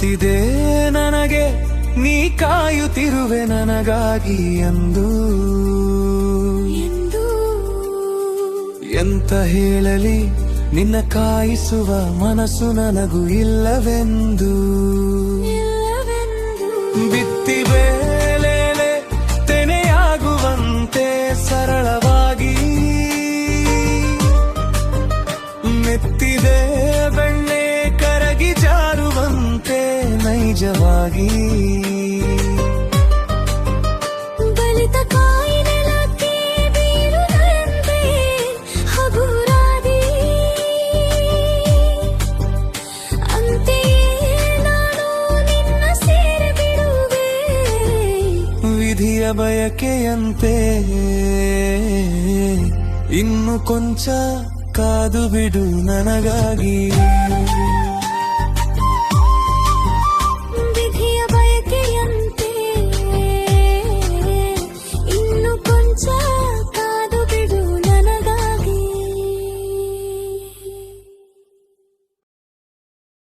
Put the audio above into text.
ಗೊತ್ತಿದೆ ನನಗೆ ನೀ ಕಾಯುತ್ತಿರುವೆ ನನಗಾಗಿ ಎಂದು ಎಂತ ಹೇಳಲಿ ನಿನ್ನ ಕಾಯಿಸುವ ಮನಸ್ಸು ನನಗೂ ಇಲ್ಲವೆಂದು ಬಿತ್ತಿ ಬೇಳೆ ತೆನೆಯಾಗುವಂತೆ ಸರಳವಾಗಿ ಮೆತ್ತಿದೆ ಬೆಣ್ಣೆ ಕರಗಿ ಜಾರುವಂತೆ ನೈಜವಾಗಿ ವಿಧಿಯ ಬಯಕೆಯಂತೆ ಇನ್ನು ಕೊಂಚ ಕಾದು ಬಿಡು ನನಗಾಗಿ.